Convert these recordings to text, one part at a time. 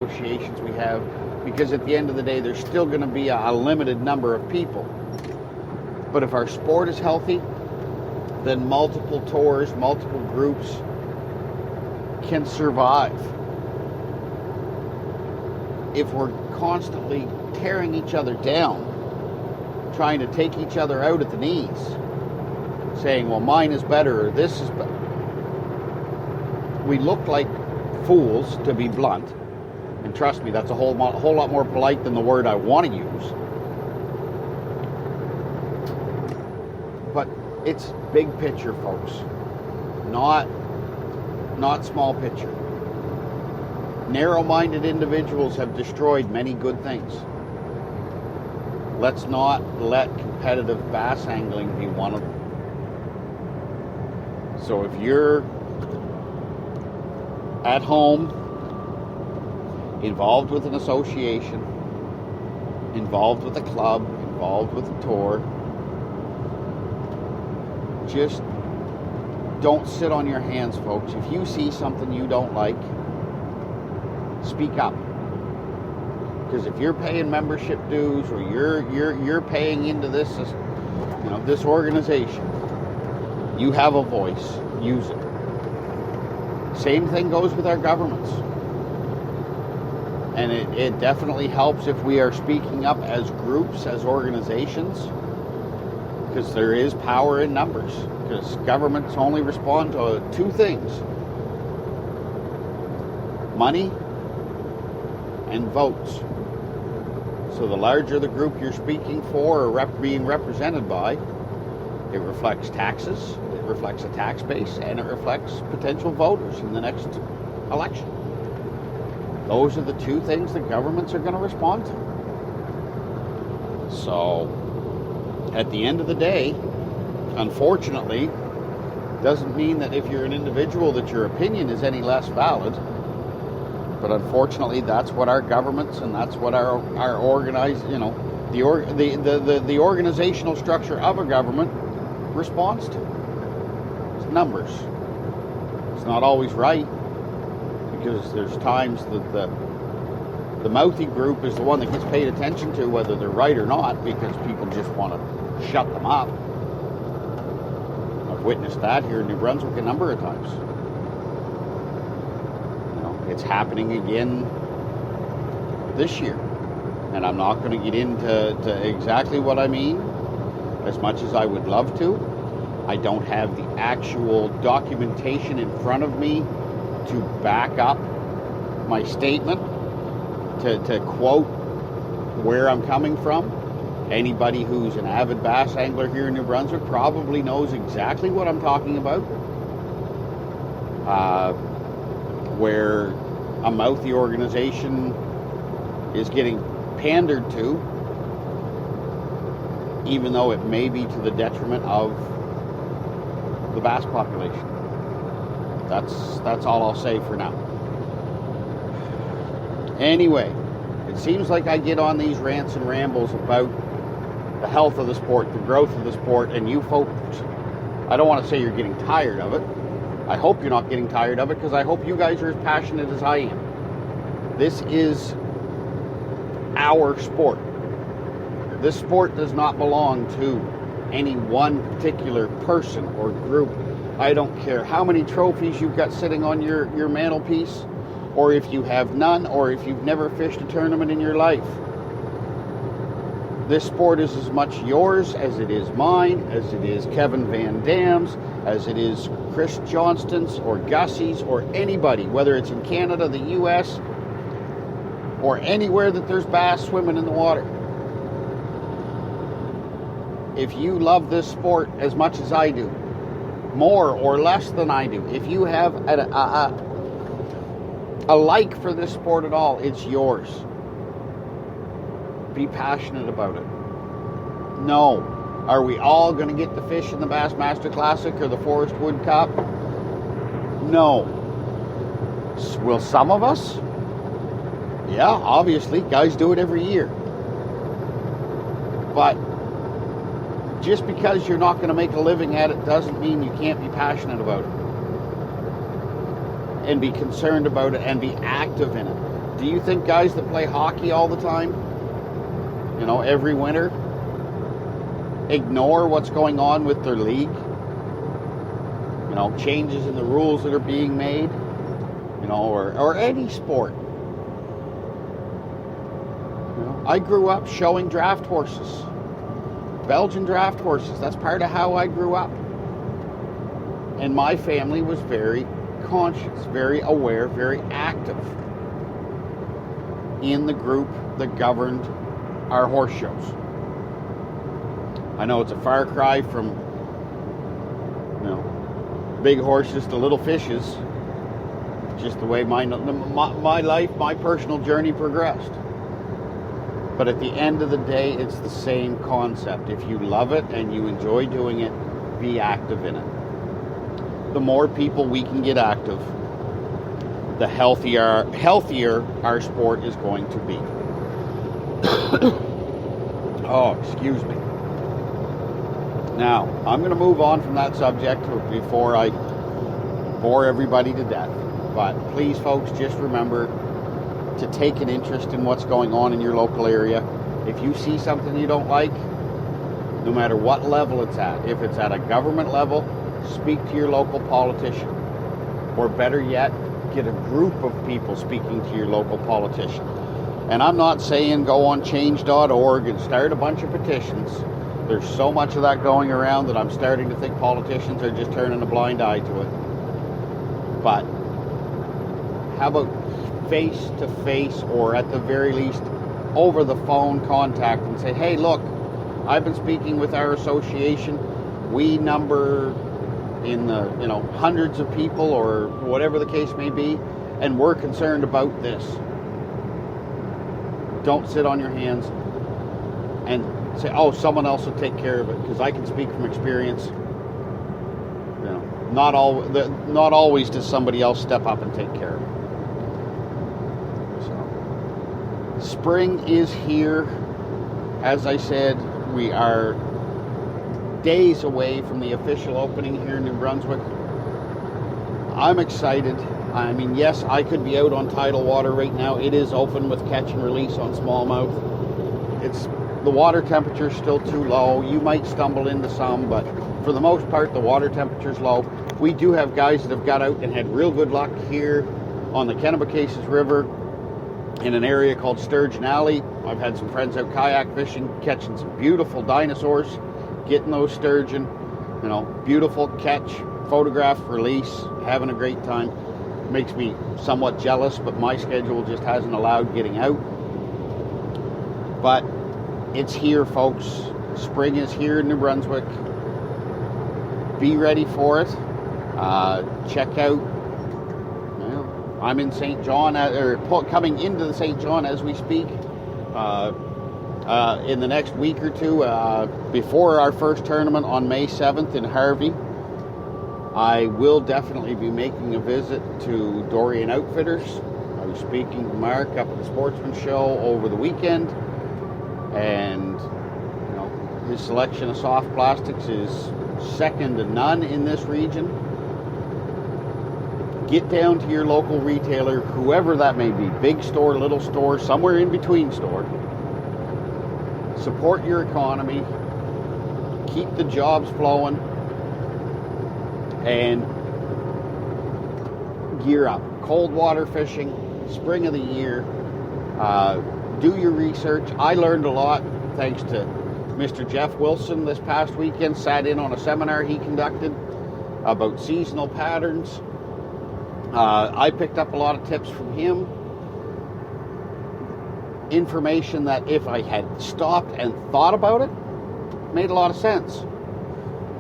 negotiations we have, because at the end of the day, there's still going to be a limited number of people. But if our sport is healthy, then multiple tours, multiple groups can survive. If we're constantly tearing each other down, trying to take each other out at the knees, saying, well, mine is better or this is better, we look like fools, to be blunt. And trust me, that's a whole lot more polite than the word I want to use. But it's big picture, folks. Not small picture. Narrow-minded individuals have destroyed many good things. Let's not let competitive bass angling be one of them. So if you're at home, involved with an association, involved with a club, involved with a tour, just don't sit on your hands, folks. If you see something you don't like, speak up. Because if you're paying membership dues or you're paying into this, this organization, you have a voice. Use it. Same thing goes with our governments. And it definitely helps if we are speaking up as groups, as organizations, because there is power in numbers. Because governments only respond to two things: money and votes. So the larger the group you're speaking for or being represented by, it reflects taxes, it reflects a tax base, and it reflects potential voters in the next election. Those are the two things that governments are going to respond to. So, at the end of the day, unfortunately, doesn't mean that if you're an individual that your opinion is any less valid. But unfortunately, that's what our governments and that's what our organized, the organizational structure of a government responds to. It's numbers. It's not always right, because there's times that the mouthy group is the one that gets paid attention to, whether they're right or not, because people just want to shut them up. I've witnessed that here in New Brunswick a number of times. It's happening again this year. And I'm not going to get into exactly what I mean, as much as I would love to. I don't have the actual documentation in front of me to back up my statement, to quote where I'm coming from. Anybody who's an avid bass angler here in New Brunswick probably knows exactly what I'm talking about. Where a mouthy organization is getting pandered to, even though it may be to the detriment of the bass population. That's all I'll say for now. Anyway, it seems like I get on these rants and rambles about the health of the sport, the growth of the sport, and you folks, I don't want to say you're getting tired of it. I hope you're not getting tired of it, because I hope you guys are as passionate as I am. This is our sport. This sport does not belong to any one particular person or group. I don't care how many trophies you've got sitting on your mantelpiece, or if you have none, or if you've never fished a tournament in your life. This sport is as much yours as it is mine, as it is Kevin Van Dam's, as it is Chris Johnston's or Gussie's or anybody, whether it's in Canada, the US, or anywhere that there's bass swimming in the water. If you love this sport as much as I do, more or less than I do, if you have a like for this sport at all, it's yours. Be passionate about it. No. Are we all going to get to fish in the Bassmaster Classic or the Forest Wood Cup? No. Will some of us? Yeah, obviously. Guys do it every year. But just because you're not going to make a living at it doesn't mean you can't be passionate about it. And be concerned about it and be active in it. Do you think guys that play hockey all the time, every winter, ignore what's going on with their league? Changes in the rules that are being made, or any sport. I grew up showing draft horses, Belgian draft horses. That's part of how I grew up. And my family was very conscious, very aware, very active in the group that governed our horse shows. I know it's a far cry from, big horses to little fishes. Just the way my life, my personal journey progressed. But at the end of the day, it's the same concept. If you love it and you enjoy doing it, be active in it. The more people we can get active, the healthier our sport is going to be. Oh, excuse me. Now, I'm going to move on from that subject before I bore everybody to death. But please, folks, just remember to take an interest in what's going on in your local area. If you see something you don't like, no matter what level it's at, if it's at a government level, speak to your local politician. Or better yet, get a group of people speaking to your local politician. And I'm not saying go on change.org and start a bunch of petitions. There's so much of that going around that I'm starting to think politicians are just turning a blind eye to it. But how about face-to-face, or at the very least over the phone contact, and say, hey, look, I've been speaking with our association. We number in the hundreds of people, or whatever the case may be, and we're concerned about this. Don't sit on your hands and say, oh, someone else will take care of it, because I can speak from experience. Not always does somebody else step up and take care of it. So, spring is here. As I said, we are days away from the official opening here in New Brunswick. I'm excited. I mean, yes, I could be out on tidal water right now. It is open with catch and release on smallmouth. The water temperature is still too low. You might stumble into some, but for the most part, the water temperature is low. We do have guys that have got out and had real good luck here on the Kennebecasis River in an area called Sturgeon Alley. I've had some friends out kayak fishing, catching some beautiful dinosaurs, getting those sturgeon. Beautiful catch, photograph, release, having a great time. Makes me somewhat jealous, but my schedule just hasn't allowed getting out. But it's here, folks. Spring is here in New Brunswick. Be ready for it. Check out. I'm in St. John, coming into the St. John as we speak. In the next week or two, before our first tournament on May 7th in Harvey, I will definitely be making a visit to Dorian Outfitters. I was speaking to Mark up at the Sportsmen show over the weekend, and his selection of soft plastics is second to none in this region. Get down to your local retailer, whoever that may be, big store, little store, somewhere in between store. Support your economy, keep the jobs flowing, and gear up. Cold water fishing, spring of the year. Do your research. I learned a lot thanks to Mr. Jeff Wilson this past weekend. Sat in on a seminar he conducted about seasonal patterns. I picked up a lot of tips from him. Information that if I had stopped and thought about it, made a lot of sense.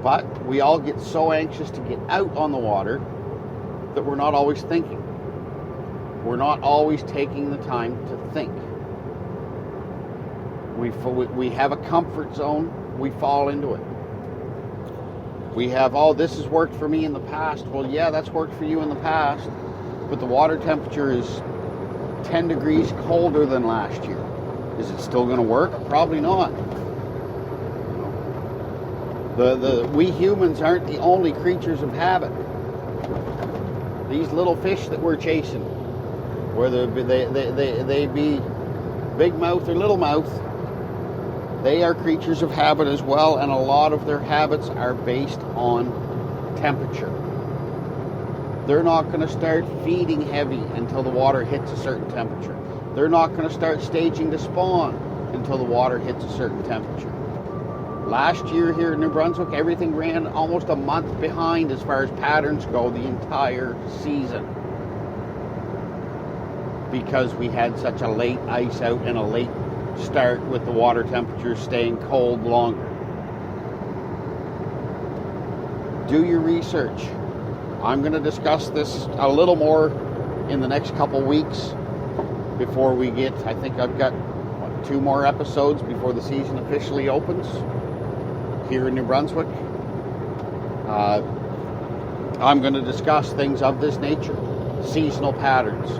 But we all get so anxious to get out on the water that we're not always thinking. We're not always taking the time to think. We have a comfort zone. We fall into it. We have, this has worked for me in the past. Well, yeah, that's worked for you in the past. But the water temperature is 10 degrees colder than last year. Is it still going to work? Probably not. We humans aren't the only creatures of habit. These little fish that we're chasing, whether they be big mouth or little mouth, they are creatures of habit as well, and a lot of their habits are based on temperature. They're not going to start feeding heavy until the water hits a certain temperature. They're not going to start staging to spawn until the water hits a certain temperature. Last year here in New Brunswick, everything ran almost a month behind as far as patterns go the entire season, because we had such a late ice out and a late start with the water temperatures staying cold longer. Do your research. I'm going to discuss this a little more in the next couple weeks before we get, I think I've got 2 more episodes before the season officially opens here in New Brunswick. I'm going to discuss things of this nature, seasonal patterns.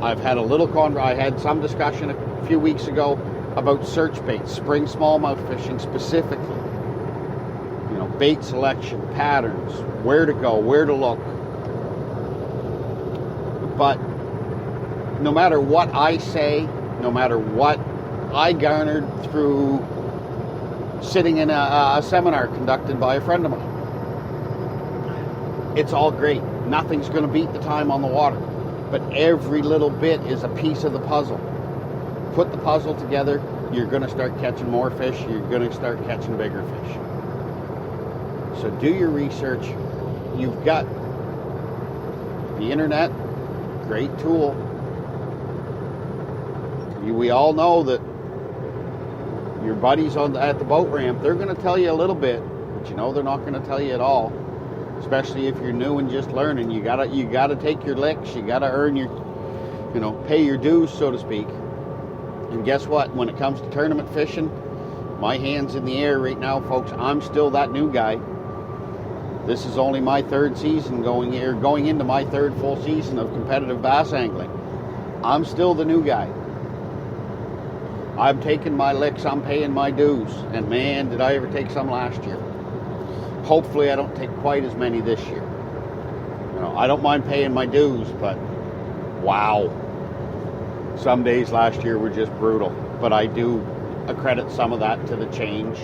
I've had I had some discussion a few weeks ago about search baits, spring smallmouth fishing specifically. You know, bait selection, patterns, where to go, where to look. But no matter what I say, no matter what I garnered through sitting in a seminar conducted by a friend of mine, it's all great. Nothing's going to beat the time on the water. But every little bit is a piece of the puzzle. Put the puzzle together, you're going to start catching more fish, you're going to start catching bigger fish. So do your research. You've got the internet, great tool. We all know that your buddies at the boat ramp, they're going to tell you a little bit, but you know they're not going to tell you at all. Especially if you're new and just learning, you gotta take your licks. You gotta earn your, pay your dues, so to speak. And guess what? When it comes to tournament fishing, my hand's in the air right now, folks. I'm still that new guy. This is only my 3rd season going into my 3rd full season of competitive bass angling. I'm still the new guy. I'm taking my licks. I'm paying my dues. And man, did I ever take some last year. Hopefully I don't take quite as many this year. I don't mind paying my dues, but wow. Some days last year were just brutal. But I do accredit some of that to the change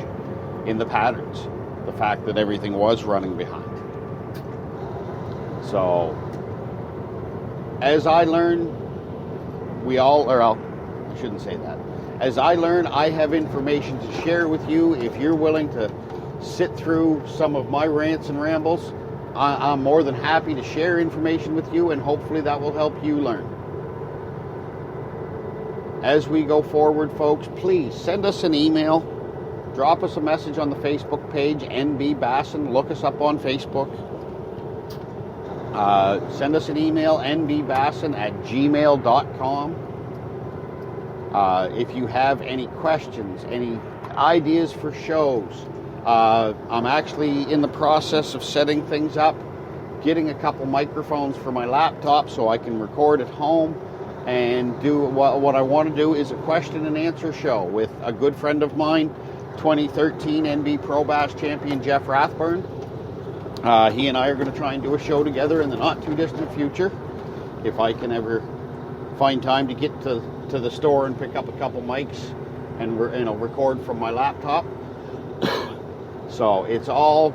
in the patterns. The fact that everything was running behind. So, as I learn, I shouldn't say that. As I learn, I have information to share with you. If you're willing to sit through some of my rants and rambles, I'm more than happy to share information with you, and hopefully that will help you learn. As we go forward, folks, please send us an email, drop us a message on the Facebook page, NB Bassin. Look us up on Facebook. Send us an email, nbbassin@gmail.com. If you have any questions, any ideas for shows, I'm actually in the process of setting things up, getting a couple microphones for my laptop so I can record at home and do what I want to do is a question and answer show with a good friend of mine, 2013 NB Pro Bass champion Jeff Rathburn. He and I are going to try and do a show together in the not too distant future, if I can ever find time to get to the store and pick up a couple mics and record from my laptop. So it's all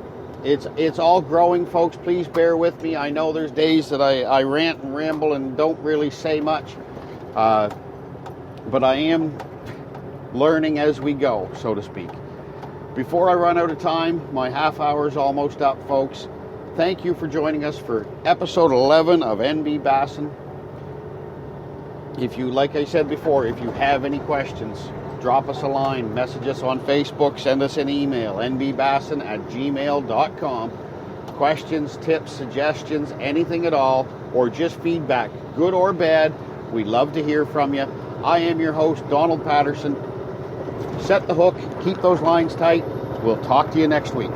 growing, folks. Please bear with me. I know there's days that I rant and ramble and don't really say much, but I am learning as we go, so to speak. Before I run out of time, my half hour is almost up, folks. Thank you for joining us for episode 11 of NB Bassin. Like I said before, if you have any questions, drop us a line, message us on Facebook, send us an email, nbbassin@gmail.com. Questions, tips, suggestions, anything at all, or just feedback, good or bad, we'd love to hear from you. I am your host, Donald Patterson. Set the hook, keep those lines tight. We'll talk to you next week.